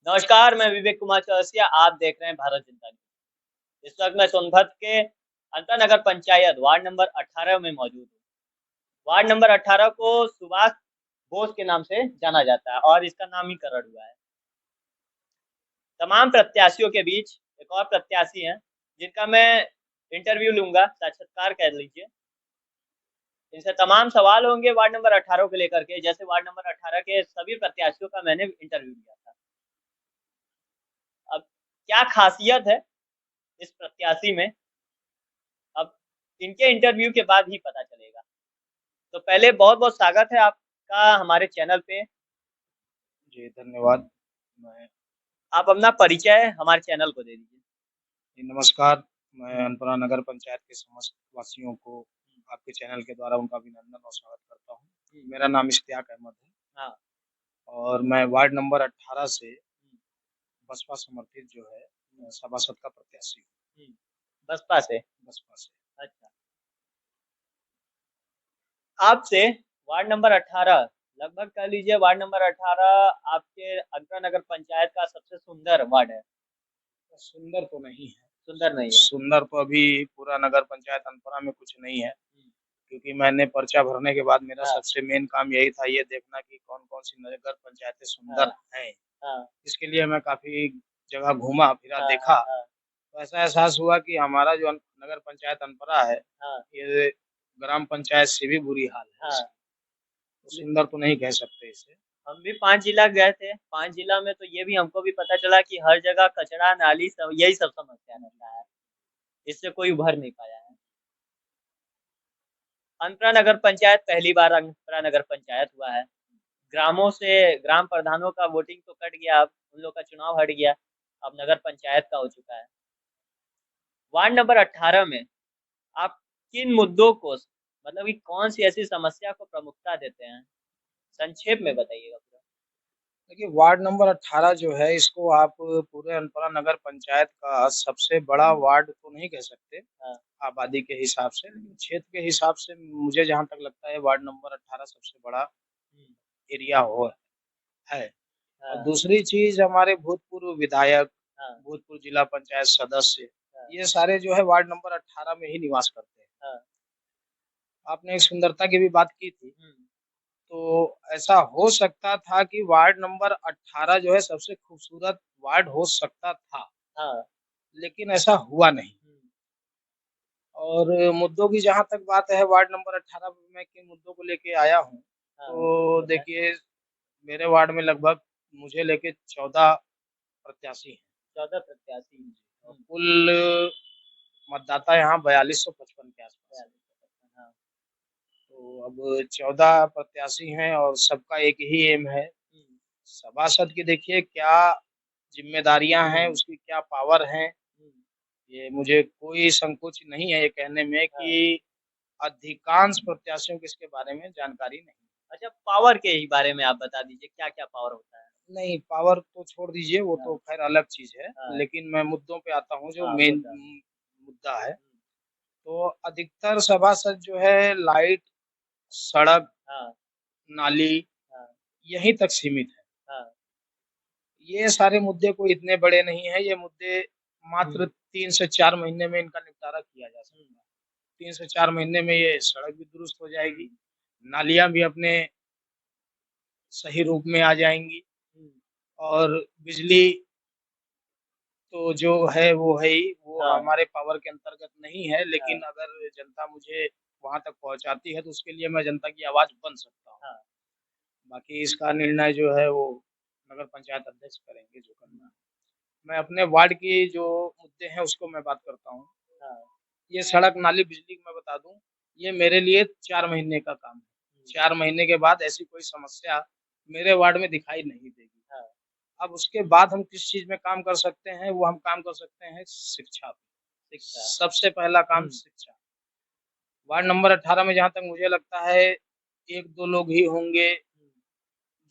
नमस्कार, मैं विवेक कुमार चौरसिया, आप देख रहे हैं भारत जनता न्यूज़। इस वक़्त मैं सोनभद्र के अंतर नगर पंचायत वार्ड नंबर 18 में मौजूद हूँ। वार्ड नंबर 18 को सुभाष बोस के नाम से जाना जाता है और इसका नामकरण हुआ है। तमाम प्रत्याशियों के बीच एक और प्रत्याशी हैं, जिनका मैं इंटरव्यू लूँगा, साक्षात्कार कह लीजिए। इनसे तमाम सवाल होंगे वार्ड नंबर 18 को लेकर के, जैसे वार्ड नंबर 18 के सभी प्रत्याशियों का मैंने इंटरव्यू लिया था। अब क्या ख़ासियत है इस प्रत्याशी में, अब इनके इंटरव्यू के बाद ही पता चलेगा। तो पहले बहुत-बहुत स्वागत है आपका हमारे चैनल पे। जी, धन्यवाद। मैं आप अपना परिचय हमारे चैनल को दे दीजिए। जी, नमस्कार। मैं अनपुरा नगर पंचायत के समस्त वासियों को आपके चैनल के द्वारा उनका अभिनंदन और स्वागत करता हूँ। मेरा नाम इश्तियाक अहमद है हाँ। और मैं वार्ड नंबर 18 से बसपा समर्थित जो है सभासद का प्रत्याशी हूँ। बसपा से? बसपा से। अच्छा। आपसे वार्ड नंबर 18 लगभग कह लीजिए वार्ड नंबर 18 आपके अंतरा नगर पंचायत का सबसे सुंदर वार्ड है। सुंदर तो नहीं है। सुंदर नहीं है। सुंदर तो अभी पूरा नगर पंचायत अनपुरा में कुछ नहीं है, क्योंकि मैंने पर्चा भरने के बाद मेरा हाँ। सबसे मेन काम यही था ये देखना कि कौन-कौन सी नगर पंचायतें सुंदर हैं। हाँ। इसके लिए मैं काफ़ी जगह घूमा फिरा, हाँ, देखा, हाँ, तो ऐसा एहसास हुआ कि हमारा जो नगर पंचायत अनपरा है, हाँ, ये ग्राम पंचायत से भी बुरी हाल है हाँ। इसकी। तो सुंदर तो नहीं कह सकते इसे। हम भी 5 जिला गए थे। 5 जिला में तो ये भी हमको भी पता चला कि हर जगह कचरा, नाली सब यही सब समस्या रहता है। इससे कोई उभर नहीं पाया है। अंतरा नगर पंचायत पहली बार अंतरा नगर पंचायत हुआ है। ग्रामों से ग्राम प्रधानों का वोटिंग तो कट गया, अब उन लोग का चुनाव हट गया। अब नगर पंचायत का हो चुका है। वार्ड नंबर 18 में आप किन मुद्दों को मतलब कि कौन-सी ऐसी समस्या को प्रमुखता देते हैं? संक्षेप में बताइएगा पूरा। देखिए, वार्ड नंबर 18 जो है, इसको आप पूरे अनपरा नगर पंचायत का सबसे बड़ा वार्ड तो नहीं कह सकते, हाँ, आबादी के हिसाब से, लेकिन क्षेत्र के हिसाब से मुझे जहाँ तक लगता है वार्ड नंबर 18 सबसे बड़ा हुँ, एरिया हो है। और हाँ, दूसरी चीज़ हमारे भूतपूर्व विधायक, हाँ, भूतपूर्व जिला पंचायत सदस्य, हाँ, ये सारे जो है वार्ड नंबर 18 में ही निवास करते हैं। हाँ, आपने एक सुंदरता की भी बात की थी, हुँ, तो ऐसा हो सकता था कि वार्ड नंबर 18 जो है सबसे खूबसूरत वार्ड हो सकता था, हाँ, लेकिन ऐसा हुआ नहीं। हुँ, और मुद्दों की जहाँ तक बात है वार्ड नंबर 18 में मैं किन मुद्दों को लेके आया हूँ, हाँ, तो बताएँ। देखिए मेरे वार्ड में लगभग मुझे लेके 14 प्रत्याशी हैं। 14 प्रत्याशी। और हुँ, कुल मतदाता यहाँ 4255 के आसपास 42 है। हाँ, तो अब 14 प्रत्याशी हैं और सबका एक ही एम है, हुँ, सभासद की देखिए क्या ज़िम्मेदारियाँ हैं, उसकी क्या पावर है, हुँ, ये मुझे कोई संकोच नहीं है ये कहने में हाँ। कि अधिकांश प्रत्याशियों को इसके बारे में जानकारी नहीं। अच्छा, पावर के ही बारे में आप बता दीजिए, क्या-क्या पावर होता है? नहीं, पावर तो छोड़ दीजिए, वो तो हाँ, ख़ैर अलग चीज़ है, हाँ, लेकिन मैं मुद्दों पे आता हूँ जो हाँ, मेन मुद्दा। मुद्दा है। हुँ, तो अधिकतर सभासद जो है लाइट, सड़क, हाँ, नाली हाँ, यहीं तक सीमित है। हाँ, ये सारे मुद्दे कोई इतने बड़े नहीं हैं, ये मुद्दे मात्र हुँ, 3 से 4 महीने में इनका निपटारा किया जा हुँ, सकता है। 3 से 4 महीने में ये सड़क भी दुरुस्त हो हुँ, जाएगी, नालियाँ भी अपने सही रूप में आ जाएँगी हुँ, और बिजली तो जो है वो है ही, वो हाँ, हमारे पावर के अंतर्गत नहीं है, लेकिन हाँ, अगर जनता मुझे वहाँ तक पहुँचाती है तो उसके लिए मैं जनता की आवाज़ बन सकता हूँ। हाँ, बाकी इसका निर्णय जो है वो नगर पंचायत अध्यक्ष करेंगे जो करना है। मैं अपने वार्ड की जो मुद्दे हैं उसको मैं बात करता हूँ। हाँ, ये सड़क, नाली, बिजली की मैं बता दूँ, ये मेरे लिए 4 महीने का काम है। हुँ, 4 महीने के बाद ऐसी कोई समस्या मेरे वार्ड में दिखाई नहीं देगी। हाँ, अब उसके बाद हम किस चीज़ में काम कर सकते हैं, वो हम काम कर सकते हैं शिक्षा पे। शिक्षा। सबसे पहला काम हुँ, शिक्षा। वार्ड नंबर 18 में जहाँ तक मुझे लगता है 1-2 लोग ही होंगे हुँ,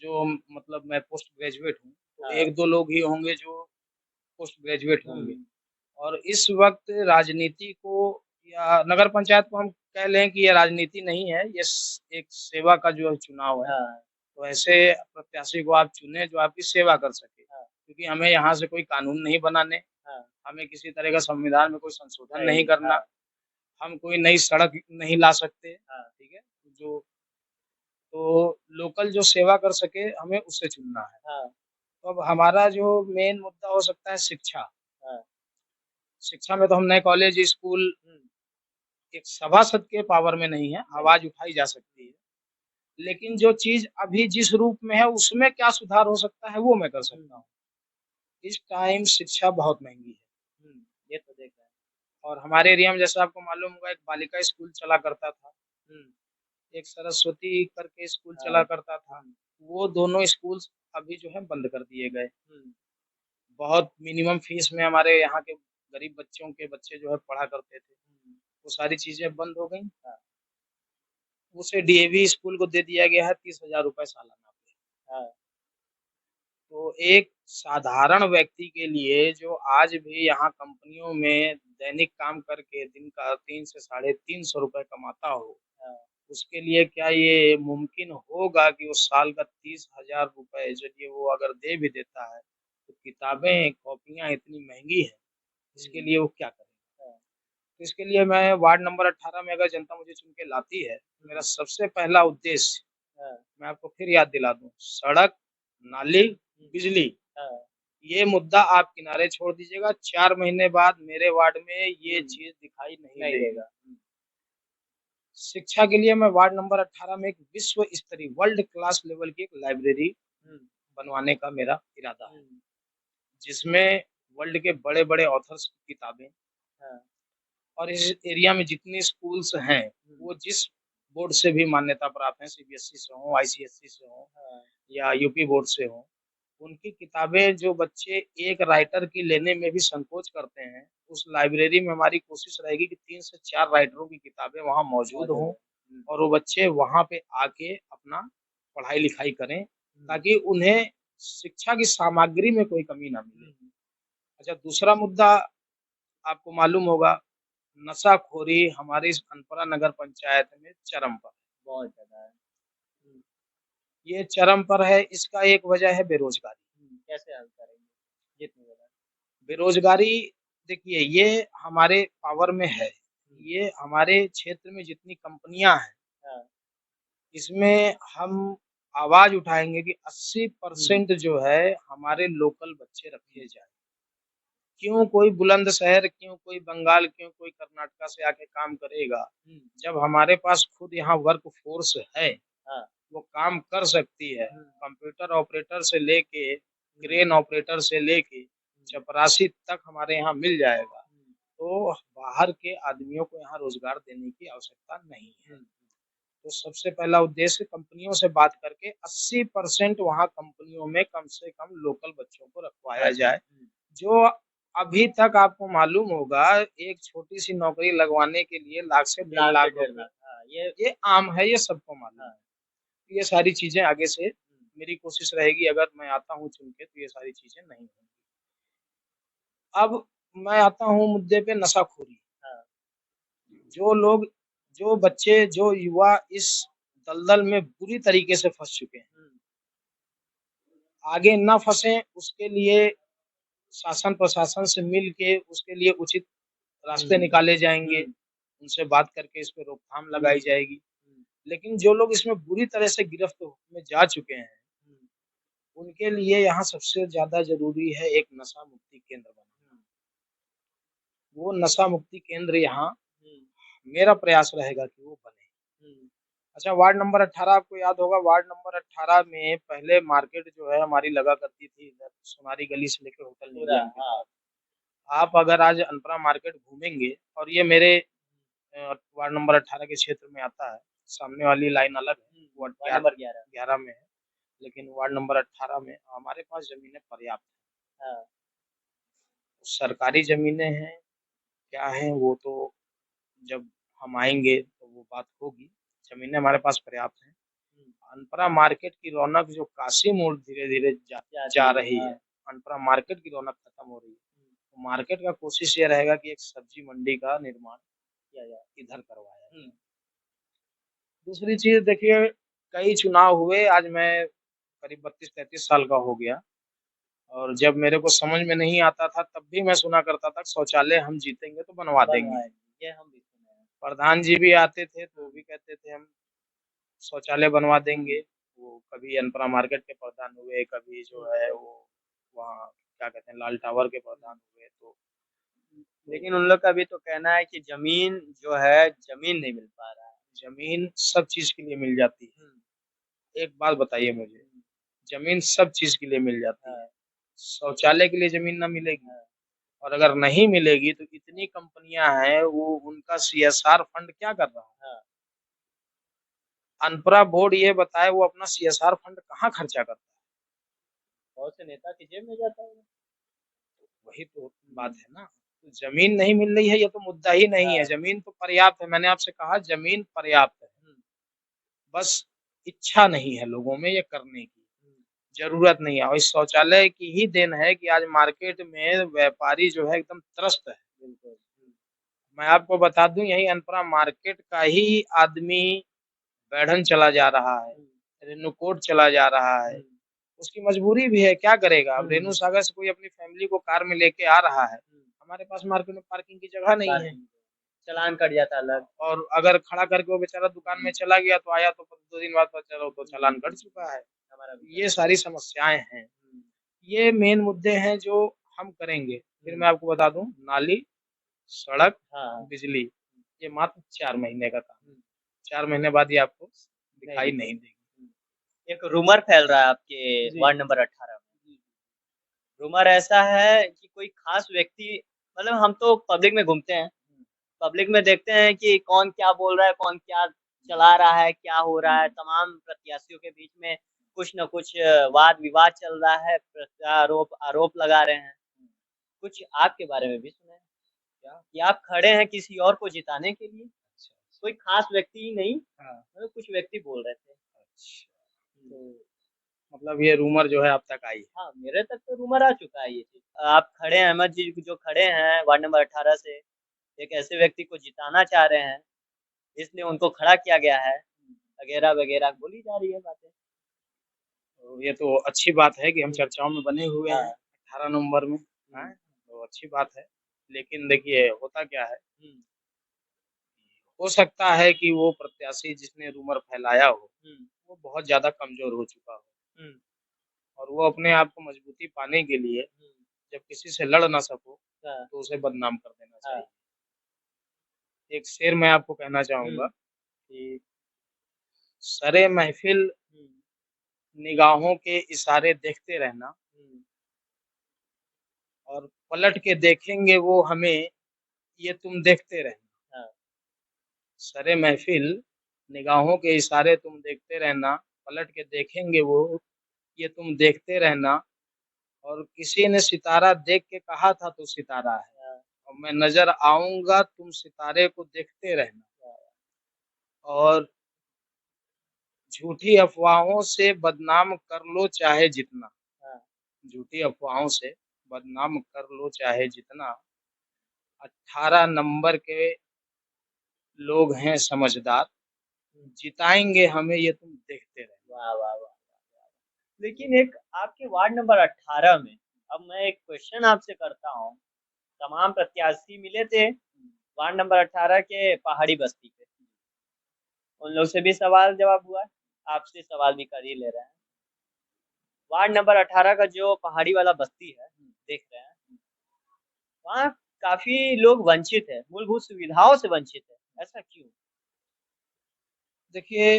जो मतलब मैं पोस्ट ग्रेजुएट हूँ, तो हाँ, 1-2 लोग ही होंगे जो पोस्ट ग्रेजुएट होंगे। हुँ, और इस वक़्त राजनीति को या नगर पंचायत को हम कह लें कि ये राजनीति नहीं है, ये एक सेवा का जो चुनाव है। हाँ, तो ऐसे प्रत्याशी को आप चुनें जो आपकी सेवा कर सके। हाँ, क्योंकि हमें यहाँ से कोई कानून नहीं बनाने, हाँ, हमें किसी तरह का संविधान में कोई संशोधन नहीं नहीं, करना, हाँ, हम कोई नई सड़क नहीं ला सकते, हाँ, ठीक है? जो तो लोकल जो सेवा कर सके हमें उसे चुनना है। हाँ, तो अब हमारा जो मेन मुद्दा हो सकता है शिक्षा। हाँ, शिक्षा में तो हम नए कॉलेज, स्कूल हुँ, एक सभासद के पावर में नहीं है, नहीं, आवाज़ उठाई जा सकती है। लेकिन जो चीज़ अभी जिस रूप में है उसमें क्या सुधार हो सकता है वो मैं कर सकता हूँ। इस टाइम शिक्षा बहुत महँगी है हुँ, ये तो देखा है। और हमारे एरिया में जैसा आपको मालूम होगा एक बालिका स्कूल चला करता था, हुँ, एक सरस्वती करके स्कूल हाँ, चला करता था। वो दोनों स्कूल्स अभी जो है बंद कर दिए गए। हुँ, बहुत मिनिमम फीस में हमारे यहाँ के गरीब बच्चों के बच्चे जो है पढ़ा करते थे। हुँ, वो सारी चीज़ें बंद हो गईं। हाँ, उसे डीएवी स्कूल को दे दिया गया है 30,000 रुपए सालाना पे। हाँ, तो एक साधारण व्यक्ति के लिए जो आज भी यहाँ कंपनियों में दैनिक काम करके दिन का 3 से साढ़े 300 रुपए कमाता हो, हाँ, उसके लिए क्या ये मुमकिन होगा कि वो साल का 30,000 रुपए चलिए वो अगर दे भी देता है, तो किताबें, कॉपियाँ इतनी महँगी हैं, इसके हुँ, लिए वो क्या करेगा? हाँ, तो इसके लिए मैं वार्ड नंबर 18 में अगर जनता मुझे चुन के लाती है, मेरा हुँ, सबसे पहला उद्देश्य हाँ, मैं आपको फिर याद दिला दूँ, सड़क, नाली, हुँ, बिजली, हाँ, ये मुद्दा आप किनारे छोड़ दीजिएगा, 4 महीने बाद मेरे वार्ड में ये हुँ, चीज़ दिखाई नहीं नहीं देगी। देगा। शिक्षा के लिए मैं वार्ड नंबर 18 में एक विश्व स्तरीय वर्ल्ड क्लास लेवल की एक लाइब्रेरी हुँ, बनवाने का मेरा इरादा है, हुँ, जिसमें वर्ल्ड के बड़े-बड़े ऑथर्स की किताबें हाँ, और इस एरिया में जितने स्कूल्स हैं, हुँ, वो जिस बोर्ड से भी मान्यता प्राप्त हैं, सीबीएसई से हों, आईसीएसई से हों हाँ, या यूपी बोर्ड से हों, उनकी किताबें जो बच्चे एक राइटर की लेने में भी संकोच करते हैं, उस लाइब्रेरी में हमारी कोशिश रहेगी कि 3 से 4 राइटरों की किताबें वहाँ मौजूद मौजूद हों है। हुँ, और वो बच्चे वहाँ पे आके अपना पढ़ाई-लिखाई करें, हुँ, ताकि उन्हें शिक्षा की सामग्री में कोई कमी ना मिले। हुँ, अच्छा, दूसरा मुद्दा आपको मालूम होगा, नशाखोरी हमारी इस अनपरा नगर पंचायत में चरम पर है। बहुत ज़्यादा है। हुँ, ये चरम पर है, इसका एक वजह है बेरोज़गारी। हुँ, कैसे हल करेंगे? ये तो बता बेरोज़गारी देखिए ये हमारे पावर में है। हुँ, ये हमारे क्षेत्र में जितनी कंपनियाँ हैं, हाँ, इसमें हम आवाज़ उठाएँगे कि हुँ, 80% जो है हमारे लोकल बच्चे हुँ, रखे जाएँ। क्यों कोई बुलंदशहर, क्यों कोई बंगाल, क्यों कोई कर्नाटका से आके काम करेगा? हुँ, जब हमारे पास खुद यहाँ वर्क फ़ोर्स है, हाँ, वो काम कर सकती है। हुँ, कंप्यूटर ऑपरेटर से लेके, हुँ, क्रेन ऑपरेटर से लेके, हुँ, चपरासी तक हमारे यहाँ मिल जाएगा। हुँ, तो बाहर के आदमियों को यहाँ रोज़गार देने की आवश्यकता नहीं है। हुँ, तो सबसे पहला उद्देश्य कंपनियों से बात करके 80% वहाँ कंपनियों में कम से कम लोकल बच्चों को रखवाया हाँ, जाए। हुँ, जो अभी तक आपको मालूम होगा एक छोटी-सी नौकरी लगवाने के लिए लाख से डेढ़ लाख से लाख डेढ़ रुपए लाख, हाँ, ये ये आम है, ये सबको मालूम हाँ, है। ये सारी चीज़ें आगे से हुँ, मेरी कोशिश रहेगी अगर मैं आता हूँ चुन के तो ये सारी चीज़ें नहीं होंगी। अब मैं आता हूँ मुद्दे पे नशाखोरी। हाँ, जो लोग जो बच्चे, जो युवा इस दलदल में बुरी तरीके से फँस चुके हैं, हुँ, आगे ना फँसें उसके लिए शासन प्रशासन से मिल के उसके लिए उचित रास्ते हुँ, निकाले जाएँगे, हुँ, उनसे बात करके इस पे रोकथाम लगाई जाएगी। हुँ, लेकिन जो लोग इसमें बुरी तरह से गिरफ्त में जा चुके हैं, हुँ, उनके लिए यहाँ सबसे ज़्यादा ज़रूरी है एक नशा मुक्ति केंद्र बनाना। हुँ, वो नशा मुक्ति केंद्र यहाँ हुँ, मेरा प्रयास रहेगा कि वो बने। हुँ, अच्छा वार्ड नंबर 18 आपको याद होगा वार्ड नंबर 18 में पहले मार्केट जो है हमारी लगा करती थी इधर सोनारी गली से लेकर होटल पूरा न्यूलियम के हाँ, पास। आप अगर आज अनपरा मार्केट घूमेंगे और ये मेरे वार्ड नंबर 18 के क्षेत्र में आता है, सामने वाली लाइन अलग है, हुँ, वार्ड वार्ड नंबर 11 11 में है, लेकिन वार्ड नंबर 18 में हमारे पास ज़मीनें पर्याप्त हैं। हाँ, सरकारी ज़मीनें हैं, क्या हैं वो तो जब हम आएँगे तो वो बात होगी। ज़मीनें हमारे पास पर्याप्त हैं। हुँ, अनपरा मार्केट की रौनक जो काशी मोड़ धीरे-धीरे जा जाती है, रही है, हाँ, अनपरा मार्केट की रौनक खत्म हो रही है। हुँ, तो मार्केट का कोशिश ये रहेगा कि एक सब्जी मंडी का निर्माण किया जाए, इधर करवाया जाए। हुँ, दूसरी चीज़ देखिए कई चुनाव हुए, आज मैं करीब 32-33 साल का हो गया और जब मेरे को समझ में नहीं आता था तब भी मैं सुना करता था शौचालय हम जीतेंगे तो बनवा देंगे। बनवाएंगे, ये हम भी सुने हैं। प्रधान जी भी आते थे तो वो भी कहते थे हम शौचालय बनवा देंगे। वो कभी अनपरा मार्केट के प्रधान हुए, कभी जो है वो वहाँ क्या कहते हैं लाल टावर के प्रधान हुए। तो लेकिन उन लोग का भी तो कहना है कि जमीन जो है, जमीन नहीं मिल पा रहा है। जमीन सब चीज के लिए मिल जाती है। एक बात बताइए मुझे, हम्म, जमीन सब चीज के लिए मिल जाती है, हाँ, शौचालय के लिए जमीन ना मिलेगी? हाँ, और अगर नहीं मिलेगी तो इतनी कंपनियां हैं वो उनका सीएसआर फंड क्या कर रहा है? हाँ। अनपरा बोर्ड ये बताए वो अपना सीएसआर फंड कहाँ खर्चा करता है? बहुत से नेता की जेब में जाता है। वही तो बात है ना। तो जमीन नहीं मिल रही है ये तो मुद्दा ही नहीं है, हाँ, जमीन तो पर्याप्त है। मैंने आपसे कहा जमीन पर्याप्त है, हम्म, बस इच्छा नहीं है लोगों में ये करने की, हम्म, जरूरत नहीं है। और इस शौचालय की ही देन है कि आज मार्केट में व्यापारी जो है एकदम त्रस्त है। बिल्कुल। मैं आपको बता दूं यही अनपरा मार्केट का ही आदमी बैढ़न चला जा रहा है, हम्म, रेणुकूट चला जा रहा है। हम्म, उसकी मजबूरी भी है, क्या करेगा? अब रेणु हम्म, सागर से कोई अपनी फैमिली को कार में लेके आ रहा है, हम्म, हमारे पास मार्केट में पार्किंग की जगह नहीं है। पार्किंग, चालान कट जाता अलग। और अगर खड़ा करके वो बेचारा दुकान में चला गया तो आया तो 2 दिन बाद पता चला तो चालान कट चुका है। हमारा भी ये सारी समस्याएं हैं, हम्म, ये मेन मुद्दे हैं जो हम करेंगे। फिर मैं आपको बता दूं, नाली, सड़क, हाँ, बिजली, ये मात्र 4 महीने का काम है। हम्म, 4 महीने बाद ये आपको नहीं दिखाई नहीं दिखेगी। देगी। एक रूमर फैल रहा है आपके जी वार्ड नंबर 18 में। रूमर ऐसा है कि कोई खास व्यक्ति, मतलब हम तो पब्लिक में घूमते हैं, पब्लिक में देखते हैं कि कौन क्या बोल रहा है, कौन क्या चला रहा है, क्या हो रहा है। तमाम प्रत्याशियों के बीच में कुछ न कुछ वाद विवाद चल रहा है, प्रत्यारोप आरोप लगा रहे हैं। कुछ आपके बारे में भी सुना है क्या कि आप खड़े हैं किसी और को जिताने के लिए? कोई खास व्यक्ति ही नहीं, हाँ, मतलब कुछ व्यक्ति बोल रहे थे। अच्छा। तो मतलब ये रूमर जो है अब तक आई है। हाँ, मेरे तक तो रूमर आ चुका है ये चीज। आप खड़े हैं, अहमद जी जो खड़े हैं वार्ड नंबर 18 से, एक ऐसे व्यक्ति को जिताना चाह रहे हैं, इसलिए उनको खड़ा किया गया है, वगैरह वगैरह बोली जा रही है बातें। तो ये तो अच्छी बात है कि हम चर्चाओं में बने हुए हैं हाँ, 18 नवंबर में। हाँ, तो अच्छी बात है। लेकिन देखिए होता क्या है, हम्म, हो सकता है कि वो प्रत्याशी जिसने रूमर फैलाया हो हम्म, वो बहुत ज्यादा कमजोर हो चुका हो, हम्म, और वो अपने आप को मजबूती पाने के लिए हम्म, जब किसी से लड़ ना सको हाँ, तो उसे बदनाम कर देना हाँ, चाहिए। एक शेर मैं आपको कहना हम्म, चाहूंगा कि सरे महफिल हम्म, निगाहों के इशारे देखते रहना, हम्म, और पलट के देखेंगे वो हमें, ये तुम देखते रहना। हाँ, सरे महफिल निगाहों के इशारे तुम देखते रहना, पलट के देखेंगे वो, ये तुम देखते रहना। और किसी ने सितारा देख के कहा था तो सितारा है, हाँ, और मैं नजर आऊंगा तुम सितारे को देखते रहना। और झूठी अफवाहों से बदनाम कर लो चाहे जितना, हाँ, झूठी अफवाहों से बदनाम कर लो चाहे जितना, 18 नंबर के लोग हैं समझदार, जिताएंगे हमें ये तुम देखते रहना। वाह वाह वाह। लेकिन एक आपके वार्ड नंबर 18 में, अब मैं एक क्वेश्चन आपसे करता हूँ। तमाम प्रत्याशी मिले थे वार्ड नंबर 18 के पहाड़ी बस्ती पे, उन लोग से भी सवाल जवाब हुआ है, आपसे सवाल भी कर ही ले रहे हैं। वार्ड नंबर 18 का जो पहाड़ी वाला बस्ती है, देख रहे हैं, वहाँ काफी लोग वंचित है, मूलभूत सुविधाओं से वंचित है। ऐसा क्यों? देखिए,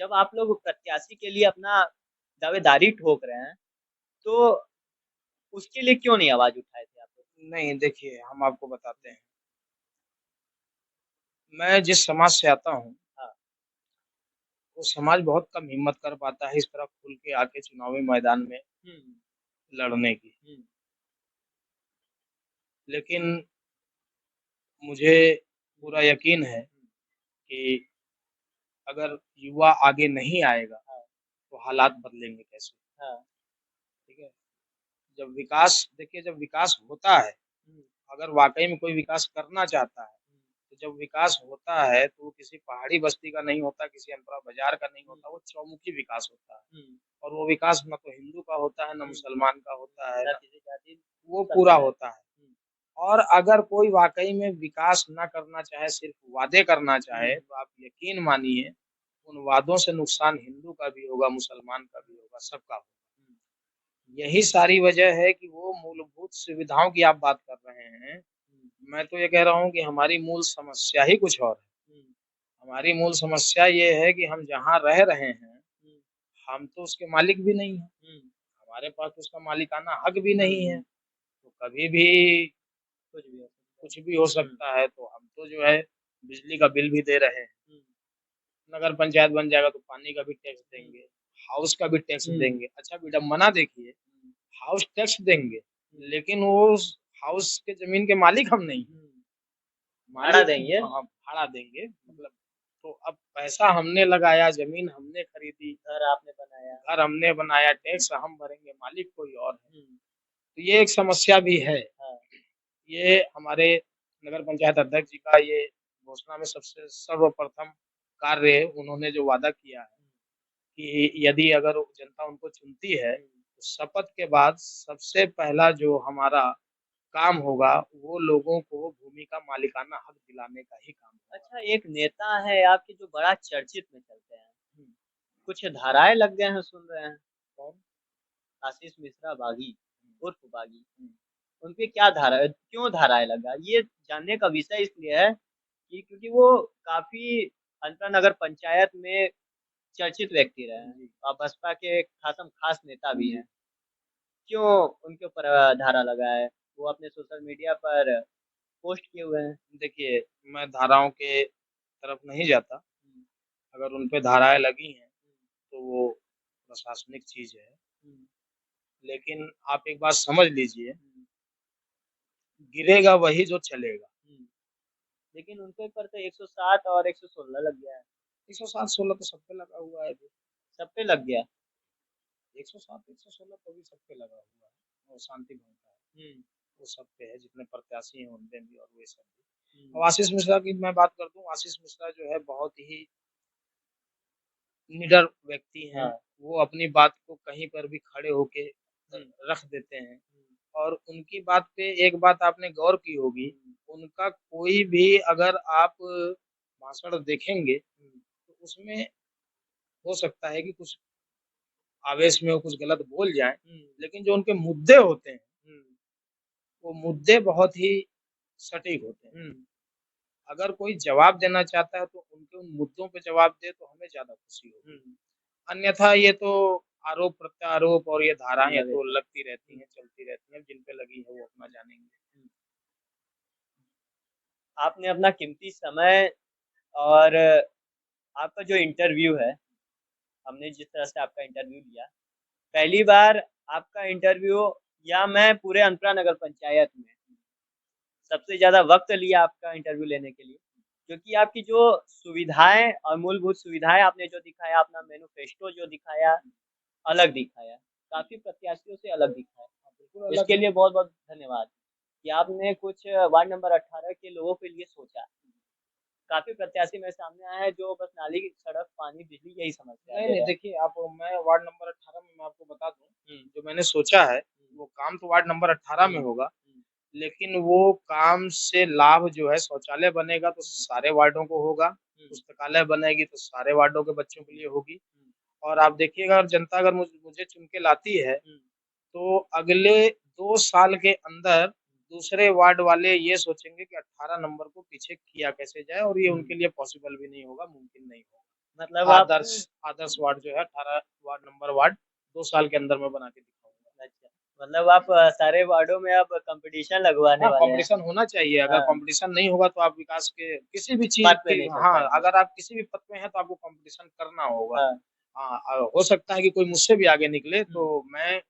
जब आप लोग प्रत्याशी के लिए अपना दावेदारी ठोक रहे हैं, तो उसके लिए क्यों नहीं आवाज उठाए थे आप लोग? नहीं देखिए हम आपको बताते हैं, मैं जिस समाज से आता हूँ हाँ, वो समाज बहुत कम हिम्मत कर पाता है इस तरह खुल के आके चुनावी मैदान में हम्म, लड़ने की। हम्म, लेकिन मुझे पूरा यकीन है कि अगर युवा आगे नहीं आएगा हाँ, तो हालात बदलेंगे कैसे? हाँ, ठीक है, जब विकास देखिए जब विकास होता है, हम्म, अगर वाकई में कोई विकास करना चाहता है तो जब विकास होता है तो वो किसी पहाड़ी बस्ती का नहीं होता, किसी अनपढ़ बाजार का नहीं होता, वो चौमुखी विकास होता है। और वो विकास ना तो हिंदू का होता है, ना मुसलमान का होता है, ना ना किसी जाति वो पूरा होता है। हुँ, और अगर कोई वाक़ई में विकास ना करना चाहे, सिर्फ़ वादे करना चाहे, तो आप यकीन मानिए, उन वादों से नुकसान हिंदू का भी होगा, मुसलमान का भी होगा, सबका होगा। यही सारी वजह है कि वो मूलभूत सुविधाओं की आप बात कर रहे हैं। मैं तो ये कह रहा हूँ कि हमारी मूल समस्या ही कुछ और है। हमारी मूल समस्या ये है कि हम जहाँ रह रहे हैं, हम तो उसके मालिक भी नहीं हैं। हमारे पास उसका मालिकाना हक भी नहीं है। तो कभी भी कुछ भी हो सकता है, तो हम तो जो है बिजली का बिल भी दे रहे हैं। नगर पंचायत बन जाएगा तो पानी का भी टैक्स देंगे, हाउस का भी टैक्स देंगे। अच्छा विडंबना देखिए, हाउस टैक्स देंगे, लेकिन वो उस हाउस के ज़मीन के मालिक हम नहीं हैं। भाड़ा देंगे। हाँ, भाड़ा देंगे मतलब तो अब पैसा हमने लगाया, ज़मीन हमने खरीदी, घर हमने बनाया, टैक्स हम भरेंगे, मालिक कोई और है। तो ये एक समस्या भी है। ये हमारे नगर पंचायत अध्यक्ष जी का ये घोषणा में सबसे सर्वप्रथम कार्य उन्होंने जो वादा किया है कि यदि अगर जनता उनको चुनती है, तो शपथ के बाद सबसे पहला जो हमारा काम होगा, वो लोगों को भूमि का मालिकाना हक दिलाने का ही काम होगा। अच्छा एक नेता है आपके जो बड़ा चर्चित में चलते हैं, कुछ धाराएँ लग गए हैं सुन रहे हैं। कौन? आशीष मिश्रा बागी, उर्फ बागी। उनपे क्या धारा क्यों धाराएँ लगा? ये जानने का विषय इसलिए है कि क्योंकि वो काफ़ी अंतर नगर पंचायत में चर्चित व्यक्ति रहे हैं और बसपा के खासम खास नेता भी हैं। क्यों उनके ऊपर धारा लगा है? वो अपने सोशल मीडिया पर पोस्ट किए हुए हैं। देखिए, मैं धाराओं के तरफ नहीं जाता। अगर उन पे धाराएँ लगी हैं, तो वो प्रशासनिक चीज़ है। लेकिन आप एक बात समझ लीजिए, गिरेगा वही जो चलेगा। लेकिन उनके ऊपर तो 107 और 116 लग गया है। 107-16 तो सब पे लगा हुआ है अभी। सब पे लग गया। 107-116 तो अभी सब पे लगा हुआ है और शांति भंग का है। वो सब पे है, जितने प्रत्याशी हैं उन पे भी और वो सब भी। अब आशीष मिश्रा की मैं बात कर दूँ, आशीष मिश्रा जो है बहुत ही निडर व्यक्ति हैं। वो अपनी बात को कहीं पर भी खड़े होके रख देते हैं और उनकी बात पे एक बात आपने गौर की होगी, उनका कोई भी अगर आप भाषण देखेंगे, तो उसमें हो सकता है कि कुछ आवेश में वो कुछ गलत बोल जाएँ, लेकिन जो उनके मुद्दे होते हैं, वो मुद्दे बहुत ही सटीक होते हैं। अगर कोई जवाब देना चाहता है तो उनके उन मुद्दों पे जवाब दे तो हमें ज़्यादा खुशी होगी। अन्यथा ये तो आरोप प्रत्यारोप और ये धाराएँ तो लगती रहती हैं, चलती रहती हैं, जिन पे लगी है वो अपना जानेंगे। आपने अपना कीमती समय और आपका जो इंटरव्यू है, हमने जिस तरह से आपका इंटरव्यू लिया, पहली बार आपका इंटरव्यू या मैं पूरे अंतरा नगर पंचायत में सबसे ज़्यादा वक़्त लिया आपका इंटरव्यू लेने के लिए, क्योंकि आपकी जो सुविधाएँ और मूलभूत सुविधाएँ आपने जो दिखाया, अपना मैनिफेस्टो जो दिखाया, अलग दिखाया, काफ़ी प्रत्याशियों से अलग दिखाया। इसके लिए बहुत-बहुत धन्यवाद कि आपने कुछ वार्ड नंबर 18 के लोगों के लिए सोचा। काफ़ी प्रत्याशी मेरे सामने आए हैं जो बस नाली, सड़क, पानी, बिजली यही समस्या नहीं, दे नहीं रहे हैं। देखिए आप मैं वार्ड नंबर 18 में मैं आपको बता दूँ, जो मैंने सोचा है, वो काम तो वार्ड नंबर 18 में होगा, लेकिन वो काम से लाभ जो है शौचालय बनेगा तो सारे वार्डों को होगा, पुस्तकालय बनेगी तो सारे वार्डों के बच्चों के लिए होगी। और आप देखिएगा अगर जनता अगर मुझे चुन के लाती है, तो अगले 2 साल के अंदर दूसरे वार्ड वाले ये सोचेंगे कि 18 नंबर को पीछे किया कैसे जाए और ये उनके लिए पॉसिबल भी नहीं होगा, मुमकिन नहीं होगा। मतलब आप आदर्श वार्ड जो है 18 वार्ड नंबर वार्ड 2 साल के अंदर मैं बना के दिखाऊँगा। अच्छा, मतलब आप सारे वार्डों में अब कॉम्पिटिशन लगवाने हाँ, वाले हैं। कॉम्पिटिशन होना चाहिए, अगर हाँ। कॉम्पिटिशन नहीं होगा तो आप विकास के किसी भी चीज़ पद पे की नहीं चल हाँ, पाएँगे। अगर आप किसी भी पद पे हैं तो आपको कॉम्पिटिशन करना होगा। हाँ। हाँ, हो सकता है कि कोई मुझसे भी आगे निकले तो मैं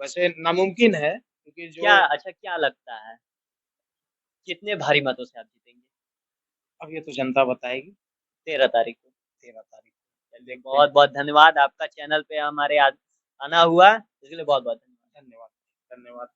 वैसे नामुमकिन है क्योंकि जो क्या लगता है? कितने भारी मतों से आप जीतेंगे? अब ये तो जनता बताएगी 13 तारीख को। 13 तारीख को। चलिए देखते हैं। बहुत-बहुत धन्यवाद आपका चैनल पे हमारे आना हुआ, इसके लिए बहुत-बहुत धन्यवाद। धन्यवाद, धन्यवाद।